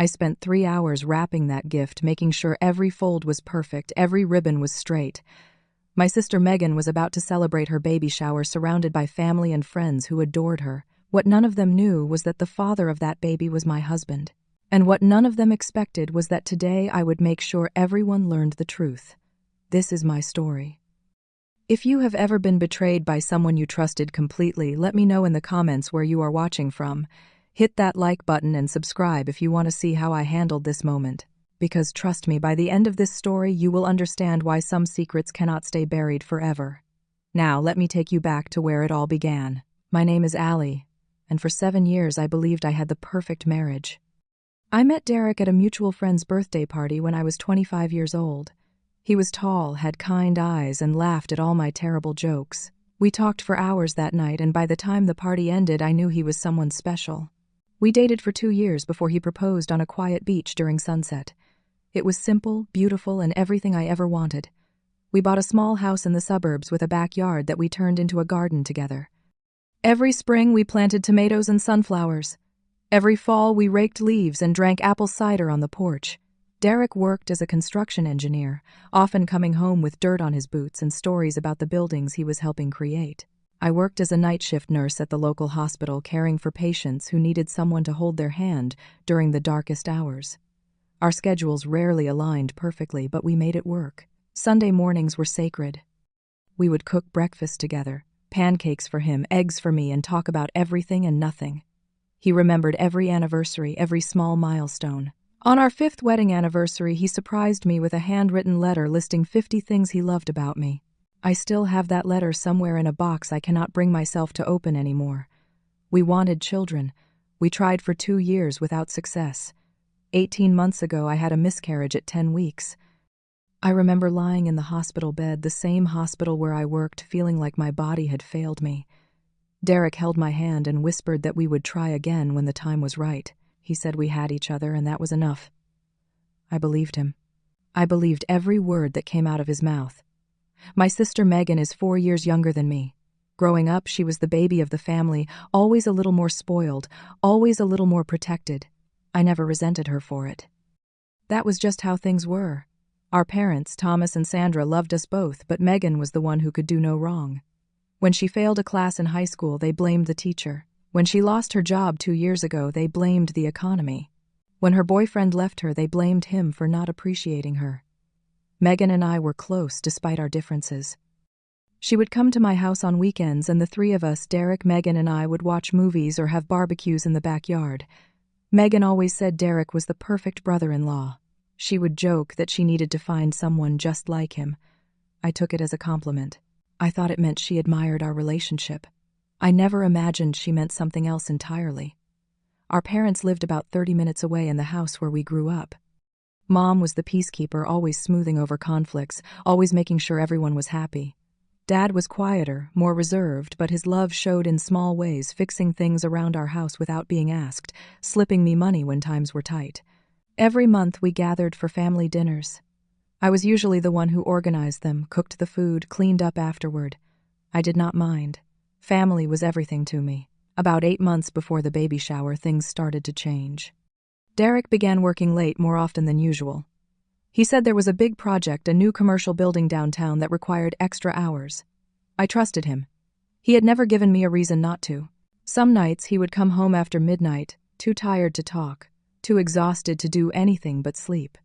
I spent 3 hours wrapping that gift, making sure every fold was perfect, every ribbon was straight. My sister Megan was about to celebrate her baby shower surrounded by family and friends who adored her. What none of them knew was that the father of that baby was my husband. And what none of them expected was that today I would make sure everyone learned the truth. This is my story. If you have ever been betrayed by someone you trusted completely, let me know in the comments where you are watching from. Hit that like button and subscribe if you want to see how I handled this moment. Because trust me, by the end of this story, you will understand why some secrets cannot stay buried forever. Now, let me take you back to where it all began. My name is Allie, and for 7 years I believed I had the perfect marriage. I met Derek at a mutual friend's birthday party when I was 25 years old. He was tall, had kind eyes, and laughed at all my terrible jokes. We talked for hours that night, and by the time the party ended, I knew he was someone special. We dated for 2 years before he proposed on a quiet beach during sunset. It was simple, beautiful, and everything I ever wanted. We bought a small house in the suburbs with a backyard that we turned into a garden together. Every spring, we planted tomatoes and sunflowers. Every fall, we raked leaves and drank apple cider on the porch. Derek worked as a construction engineer, often coming home with dirt on his boots and stories about the buildings he was helping create. I worked as a night shift nurse at the local hospital, caring for patients who needed someone to hold their hand during the darkest hours. Our schedules rarely aligned perfectly, but we made it work. Sunday mornings were sacred. We would cook breakfast together, pancakes for him, eggs for me, and talk about everything and nothing. He remembered every anniversary, every small milestone. On our 5th wedding anniversary, he surprised me with a handwritten letter listing 50 things he loved about me. I still have that letter somewhere in a box I cannot bring myself to open anymore. We wanted children. We tried for 2 years without success. 18 months ago, I had a miscarriage at 10 weeks. I remember lying in the hospital bed, the same hospital where I worked, feeling like my body had failed me. Derek held my hand and whispered that we would try again when the time was right. He said we had each other and that was enough. I believed him. I believed every word that came out of his mouth. My sister Megan is 4 years younger than me. Growing up, she was the baby of the family, always a little more spoiled, always a little more protected. I never resented her for it. That was just how things were. Our parents, Thomas and Sandra, loved us both, but Megan was the one who could do no wrong. When she failed a class in high school, they blamed the teacher. When she lost her job 2 years ago, they blamed the economy. When her boyfriend left her, they blamed him for not appreciating her. Megan and I were close despite our differences. She would come to my house on weekends, and the 3 of us, Derek, Megan, and I, would watch movies or have barbecues in the backyard. Megan always said Derek was the perfect brother-in-law. She would joke that she needed to find someone just like him. I took it as a compliment. I thought it meant she admired our relationship. I never imagined she meant something else entirely. Our parents lived about 30 minutes away in the house where we grew up. Mom was the peacekeeper, always smoothing over conflicts, always making sure everyone was happy. Dad was quieter, more reserved, but his love showed in small ways, fixing things around our house without being asked, slipping me money when times were tight. Every month we gathered for family dinners. I was usually the one who organized them, cooked the food, cleaned up afterward. I did not mind. Family was everything to me. About 8 months before the baby shower, things started to change. Derek began working late more often than usual. He said there was a big project, a new commercial building downtown that required extra hours. I trusted him. He had never given me a reason not to. Some nights he would come home after midnight, too tired to talk, too exhausted to do anything but sleep.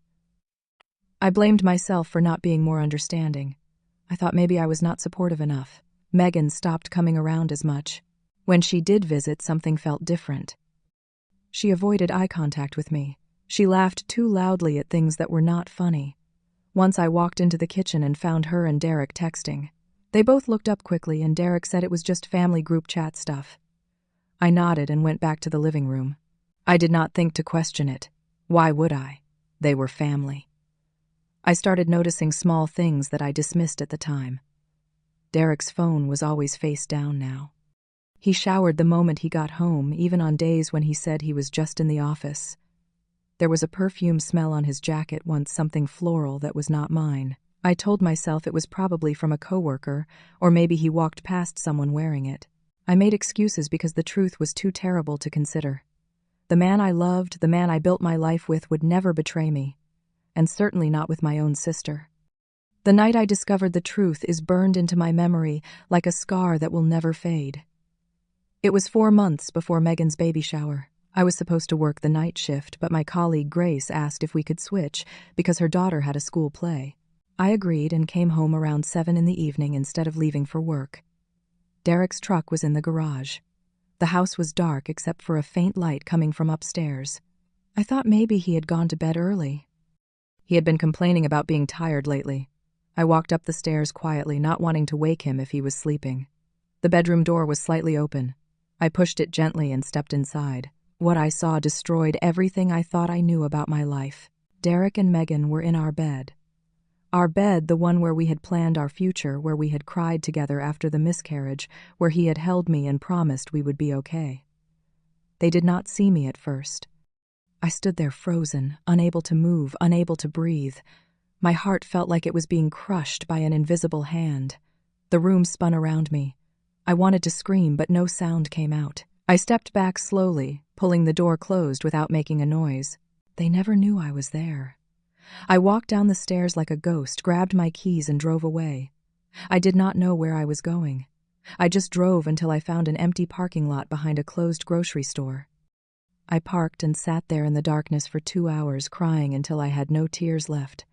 I blamed myself for not being more understanding. I thought maybe I was not supportive enough. Megan stopped coming around as much. When she did visit, something felt different. She avoided eye contact with me. She laughed too loudly at things that were not funny. Once I walked into the kitchen and found her and Derek texting. They both looked up quickly, and Derek said it was just family group chat stuff. I nodded and went back to the living room. I did not think to question it. Why would I? They were family. I started noticing small things that I dismissed at the time. Derek's phone was always face down now. He showered the moment he got home, even on days when he said he was just in the office. There was a perfume smell on his jacket once, something floral that was not mine. I told myself it was probably from a coworker, or maybe he walked past someone wearing it. I made excuses because the truth was too terrible to consider. The man I loved, the man I built my life with, would never betray me, and certainly not with my own sister. The night I discovered the truth is burned into my memory like a scar that will never fade. It was 4 months before Megan's baby shower. I was supposed to work the night shift, but my colleague Grace asked if we could switch because her daughter had a school play. I agreed and came home around 7 in the evening instead of leaving for work. Derek's truck was in the garage. The house was dark except for a faint light coming from upstairs. I thought maybe he had gone to bed early. He had been complaining about being tired lately. I walked up the stairs quietly, not wanting to wake him if he was sleeping. The bedroom door was slightly open. I pushed it gently and stepped inside. What I saw destroyed everything I thought I knew about my life. Derek and Megan were in our bed. Our bed, the one where we had planned our future, where we had cried together after the miscarriage, where he had held me and promised we would be okay. They did not see me at first. I stood there frozen, unable to move, unable to breathe. My heart felt like it was being crushed by an invisible hand. The room spun around me. I wanted to scream, but no sound came out. I stepped back slowly, pulling the door closed without making a noise. They never knew I was there. I walked down the stairs like a ghost, grabbed my keys and drove away. I did not know where I was going. I just drove until I found an empty parking lot behind a closed grocery store. I parked and sat there in the darkness for 2 hours, crying until I had no tears left.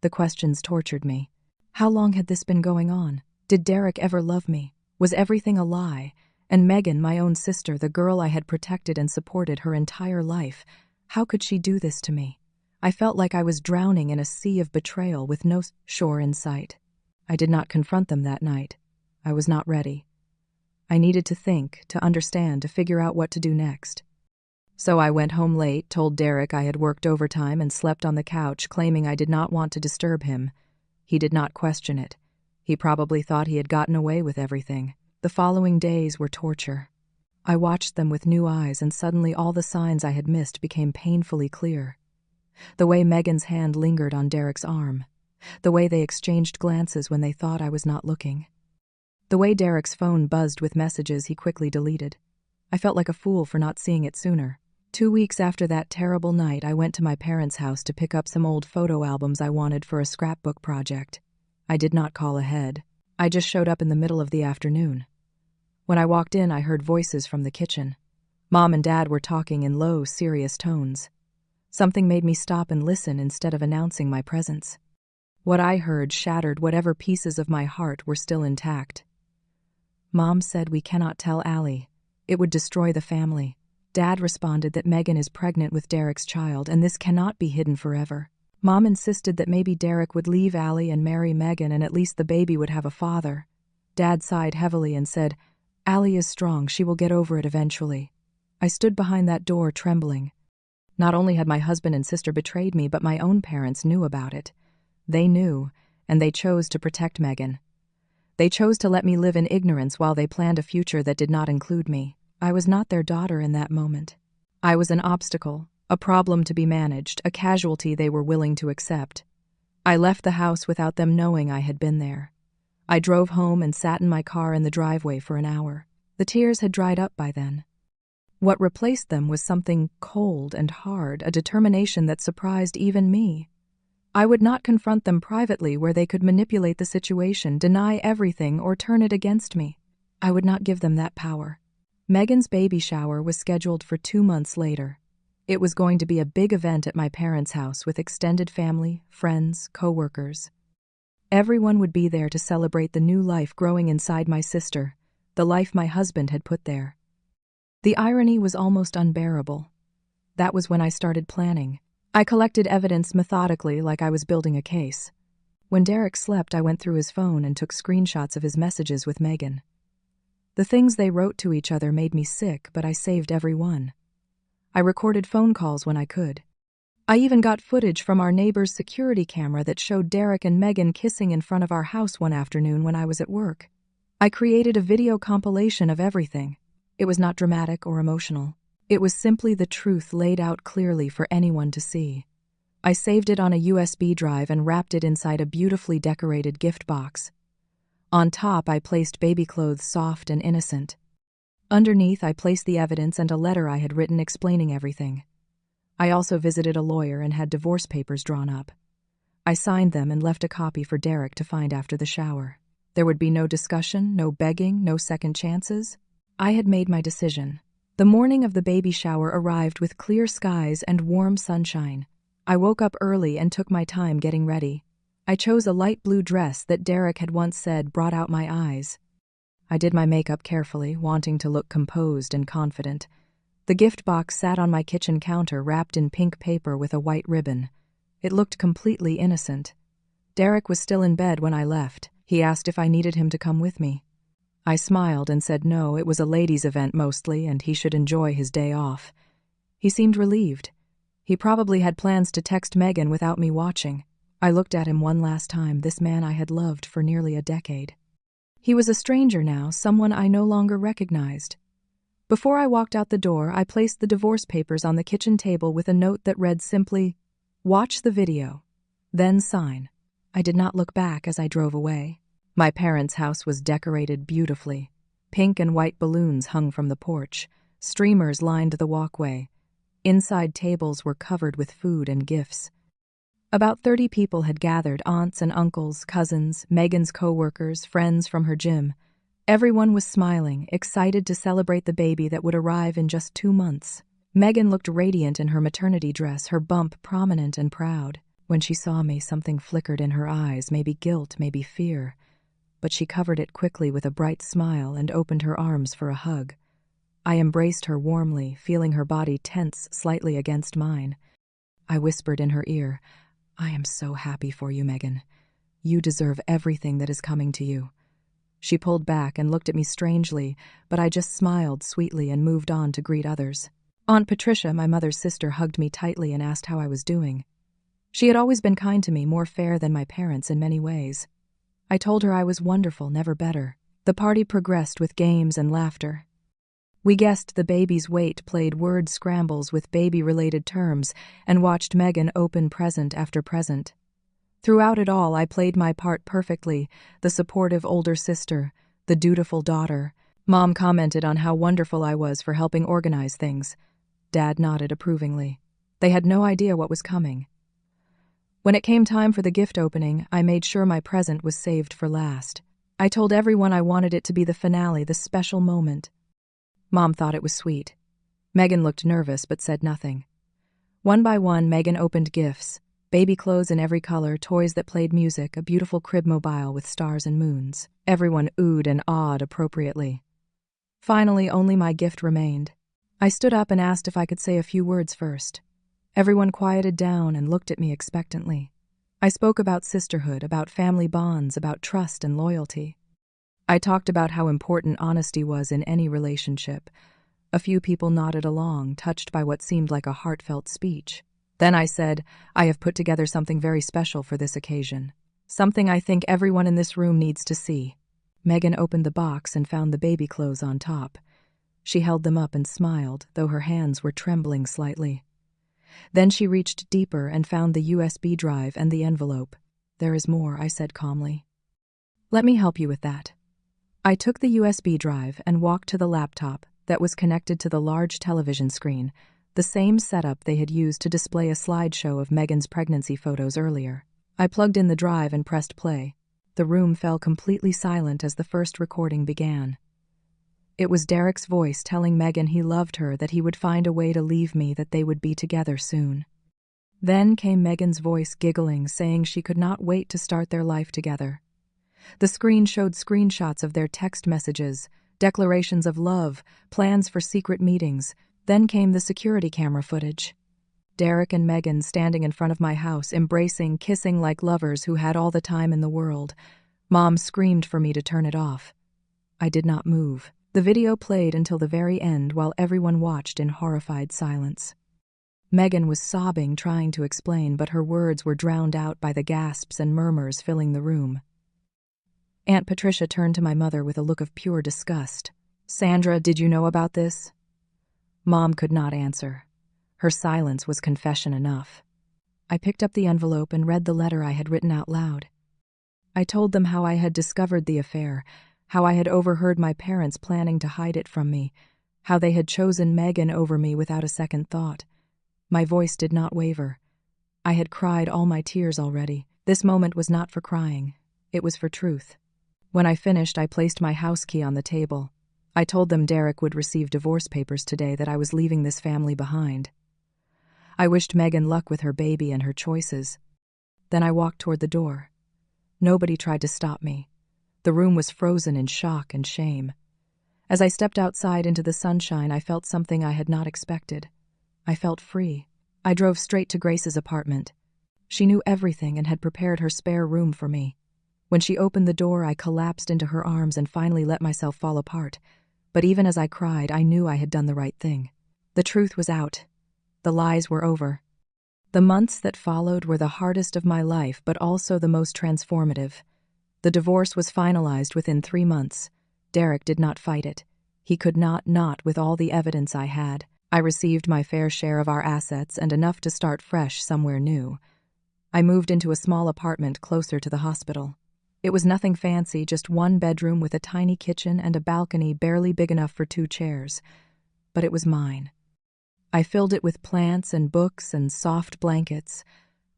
The questions tortured me. How long had this been going on? Did Derek ever love me? Was everything a lie? And Megan, my own sister, the girl I had protected and supported her entire life, how could she do this to me? I felt like I was drowning in a sea of betrayal with no shore in sight. I did not confront them that night. I was not ready. I needed to think, to understand, to figure out what to do next. So I went home late, told Derek I had worked overtime and slept on the couch, claiming I did not want to disturb him. He did not question it. He probably thought he had gotten away with everything. The following days were torture. I watched them with new eyes, and suddenly all the signs I had missed became painfully clear. The way Megan's hand lingered on Derek's arm. The way they exchanged glances when they thought I was not looking. The way Derek's phone buzzed with messages he quickly deleted. I felt like a fool for not seeing it sooner. 2 weeks after that terrible night, I went to my parents' house to pick up some old photo albums I wanted for a scrapbook project. I did not call ahead. I just showed up in the middle of the afternoon. When I walked in, I heard voices from the kitchen. Mom and Dad were talking in low, serious tones. Something made me stop and listen instead of announcing my presence. What I heard shattered whatever pieces of my heart were still intact. Mom said we cannot tell Allie. It would destroy the family. Dad responded that Megan is pregnant with Derek's child, and this cannot be hidden forever. Mom insisted that maybe Derek would leave Allie and marry Megan, and at least the baby would have a father. Dad sighed heavily and said, "Allie is strong, she will get over it eventually." I stood behind that door trembling. Not only had my husband and sister betrayed me, but my own parents knew about it. They knew, and they chose to protect Megan. They chose to let me live in ignorance while they planned a future that did not include me. I was not their daughter in that moment. I was an obstacle, a problem to be managed, a casualty they were willing to accept. I left the house without them knowing I had been there. I drove home and sat in my car in the driveway for an hour. The tears had dried up by then. What replaced them was something cold and hard, a determination that surprised even me. I would not confront them privately where they could manipulate the situation, deny everything, or turn it against me. I would not give them that power. Megan's baby shower was scheduled for 2 months later. It was going to be a big event at my parents' house with extended family, friends, co-workers. Everyone would be there to celebrate the new life growing inside my sister, the life my husband had put there. The irony was almost unbearable. That was when I started planning. I collected evidence methodically like I was building a case. When Derek slept, I went through his phone and took screenshots of his messages with Megan. The things they wrote to each other made me sick, but I saved every one. I recorded phone calls when I could. I even got footage from our neighbor's security camera that showed Derek and Megan kissing in front of our house one afternoon when I was at work. I created a video compilation of everything. It was not dramatic or emotional. It was simply the truth laid out clearly for anyone to see. I saved it on a USB drive and wrapped it inside a beautifully decorated gift box. On top, I placed baby clothes soft and innocent. Underneath, I placed the evidence and a letter I had written explaining everything. I also visited a lawyer and had divorce papers drawn up. I signed them and left a copy for Derek to find after the shower. There would be no discussion, no begging, no second chances. I had made my decision. The morning of the baby shower arrived with clear skies and warm sunshine. I woke up early and took my time getting ready. I chose a light blue dress that Derek had once said brought out my eyes. I did my makeup carefully, wanting to look composed and confident. The gift box sat on my kitchen counter wrapped in pink paper with a white ribbon. It looked completely innocent. Derek was still in bed when I left. He asked if I needed him to come with me. I smiled and said no, it was a ladies' event mostly, and he should enjoy his day off. He seemed relieved. He probably had plans to text Megan without me watching. I looked at him one last time, this man I had loved for nearly a decade. He was a stranger now, someone I no longer recognized. Before I walked out the door, I placed the divorce papers on the kitchen table with a note that read simply, "Watch the video, then sign." I did not look back as I drove away. My parents' house was decorated beautifully. Pink and white balloons hung from the porch. Streamers lined the walkway. Inside tables were covered with food and gifts. About 30 people had gathered, aunts and uncles, cousins, Megan's co-workers, friends from her gym. Everyone was smiling, excited to celebrate the baby that would arrive in just 2 months. Megan looked radiant in her maternity dress, her bump prominent and proud. When she saw me, something flickered in her eyes, maybe guilt, maybe fear. But she covered it quickly with a bright smile and opened her arms for a hug. I embraced her warmly, feeling her body tense slightly against mine. I whispered in her ear, "I am so happy for you, Megan. You deserve everything that is coming to you." She pulled back and looked at me strangely, but I just smiled sweetly and moved on to greet others. Aunt Patricia, my mother's sister, hugged me tightly and asked how I was doing. She had always been kind to me, more fair than my parents in many ways. I told her I was wonderful, never better. The party progressed with games and laughter. We guessed the baby's weight, played word scrambles with baby-related terms, and watched Megan open present after present. Throughout it all, I played my part perfectly, the supportive older sister, the dutiful daughter. Mom commented on how wonderful I was for helping organize things. Dad nodded approvingly. They had no idea what was coming. When it came time for the gift opening, I made sure my present was saved for last. I told everyone I wanted it to be the finale, the special moment. Mom thought it was sweet. Megan looked nervous but said nothing. One by one, Megan opened gifts. Baby clothes in every color, toys that played music, a beautiful crib mobile with stars and moons. Everyone oohed and awed appropriately. Finally, only my gift remained. I stood up and asked if I could say a few words first. Everyone quieted down and looked at me expectantly. I spoke about sisterhood, about family bonds, about trust and loyalty. I talked about how important honesty was in any relationship. A few people nodded along, touched by what seemed like a heartfelt speech. Then I said, "I have put together something very special for this occasion. Something I think everyone in this room needs to see." Megan opened the box and found the baby clothes on top. She held them up and smiled, though her hands were trembling slightly. Then she reached deeper and found the USB drive and the envelope. "There is more," I said calmly. "Let me help you with that." I took the USB drive and walked to the laptop that was connected to the large television screen, the same setup they had used to display a slideshow of Megan's pregnancy photos earlier. I plugged in the drive and pressed play. The room fell completely silent as the first recording began. It was Derek's voice telling Megan he loved her, that he would find a way to leave me, that they would be together soon. Then came Megan's voice giggling, saying she could not wait to start their life together. The screen showed screenshots of their text messages, declarations of love, plans for secret meetings. Then came the security camera footage. Derek and Megan standing in front of my house, embracing, kissing like lovers who had all the time in the world. Mom screamed for me to turn it off. I did not move. The video played until the very end while everyone watched in horrified silence. Megan was sobbing, trying to explain, but her words were drowned out by the gasps and murmurs filling the room. Aunt Patricia turned to my mother with a look of pure disgust. "Sandra, did you know about this?" Mom could not answer. Her silence was confession enough. I picked up the envelope and read the letter I had written out loud. I told them how I had discovered the affair, how I had overheard my parents planning to hide it from me, how they had chosen Megan over me without a second thought. My voice did not waver. I had cried all my tears already. This moment was not for crying. It was for truth. When I finished, I placed my house key on the table. I told them Derek would receive divorce papers today, that I was leaving this family behind. I wished Megan luck with her baby and her choices. Then I walked toward the door. Nobody tried to stop me. The room was frozen in shock and shame. As I stepped outside into the sunshine, I felt something I had not expected. I felt free. I drove straight to Grace's apartment. She knew everything and had prepared her spare room for me. When she opened the door, I collapsed into her arms and finally let myself fall apart. But even as I cried, I knew I had done the right thing. The truth was out. The lies were over. The months that followed were the hardest of my life, but also the most transformative. The divorce was finalized within 3 months. Derek did not fight it. He could not with all the evidence I had. I received my fair share of our assets and enough to start fresh somewhere new. I moved into a small apartment closer to the hospital. It was nothing fancy, just 1 bedroom with a tiny kitchen and a balcony barely big enough for 2 chairs. But it was mine. I filled it with plants and books and soft blankets.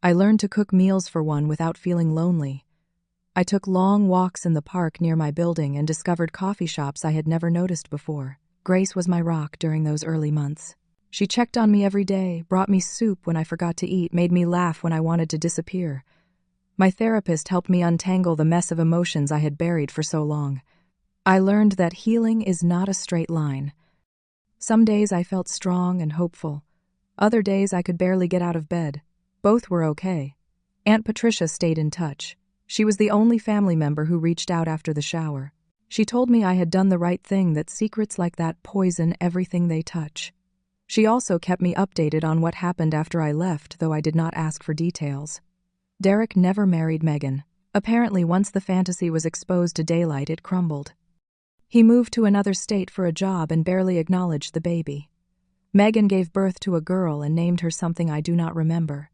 I learned to cook meals for one without feeling lonely. I took long walks in the park near my building and discovered coffee shops I had never noticed before. Grace was my rock during those early months. She checked on me every day, brought me soup when I forgot to eat, made me laugh when I wanted to disappear. My therapist helped me untangle the mess of emotions I had buried for so long. I learned that healing is not a straight line. Some days I felt strong and hopeful. Other days I could barely get out of bed. Both were okay. Aunt Patricia stayed in touch. She was the only family member who reached out after the shower. She told me I had done the right thing, that secrets like that poison everything they touch. She also kept me updated on what happened after I left, though I did not ask for details. Derek never married Megan. Apparently, once the fantasy was exposed to daylight, it crumbled. He moved to another state for a job and barely acknowledged the baby. Megan gave birth to a girl and named her something I do not remember.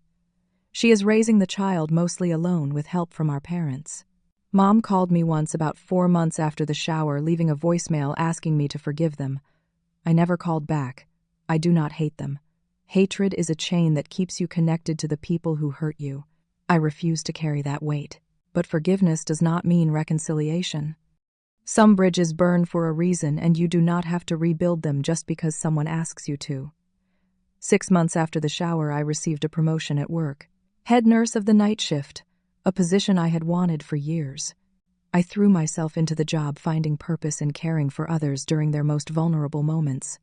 She is raising the child mostly alone with help from our parents. Mom called me once about 4 months after the shower, leaving a voicemail asking me to forgive them. I never called back. I do not hate them. Hatred is a chain that keeps you connected to the people who hurt you. I refuse to carry that weight. But forgiveness does not mean reconciliation. Some bridges burn for a reason, and you do not have to rebuild them just because someone asks you to. 6 months after the shower, I received a promotion at work. Head nurse of the night shift, a position I had wanted for years. I threw myself into the job, finding purpose in caring for others during their most vulnerable moments.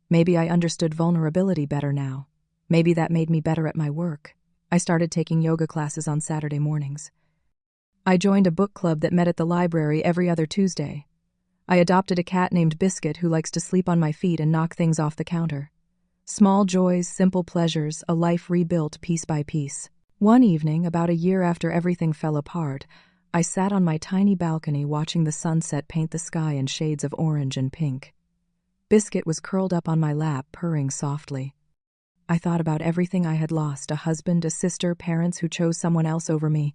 Maybe I understood vulnerability better now. Maybe that made me better at my work. I started taking yoga classes on Saturday mornings. I joined a book club that met at the library every other Tuesday. I adopted a cat named Biscuit who likes to sleep on my feet and knock things off the counter. Small joys, simple pleasures, a life rebuilt piece by piece. One evening, about a year after everything fell apart, I sat on my tiny balcony watching the sunset paint the sky in shades of orange and pink. Biscuit was curled up on my lap, purring softly. I thought about everything I had lost, a husband, a sister, parents who chose someone else over me.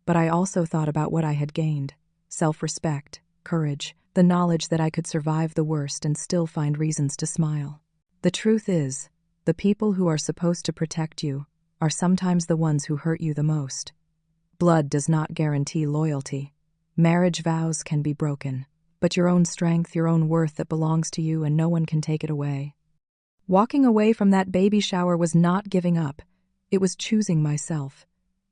But I also thought about what I had gained: self-respect, courage, the knowledge that I could survive the worst and still find reasons to smile. The truth is, the people who are supposed to protect you are sometimes the ones who hurt you the most. Blood does not guarantee loyalty. Marriage vows can be broken, but your own strength, your own worth, that belongs to you, and no one can take it away. Walking away from that baby shower was not giving up. It was choosing myself.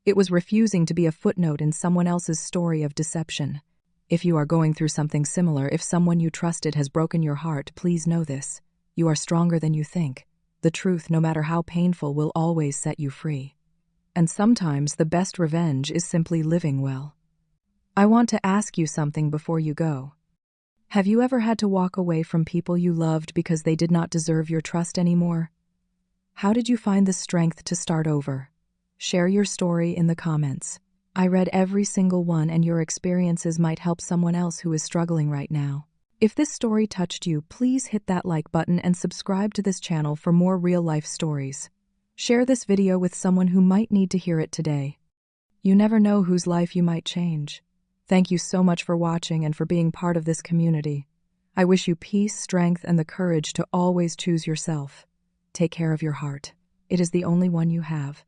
It was refusing to be a footnote in someone else's story of deception. If you are going through something similar, if someone you trusted has broken your heart, please know this: you are stronger than you think. The truth, no matter how painful, will always set you free. And sometimes the best revenge is simply living well. I want to ask you something before you go. Have you ever had to walk away from people you loved because they did not deserve your trust anymore? How did you find the strength to start over? Share your story in the comments. I read every single one, and your experiences might help someone else who is struggling right now. If this story touched you, please hit that like button and subscribe to this channel for more real-life stories. Share this video with someone who might need to hear it today. You never know whose life you might change. Thank you so much for watching and for being part of this community. I wish you peace, strength, and the courage to always choose yourself. Take care of your heart. It is the only one you have.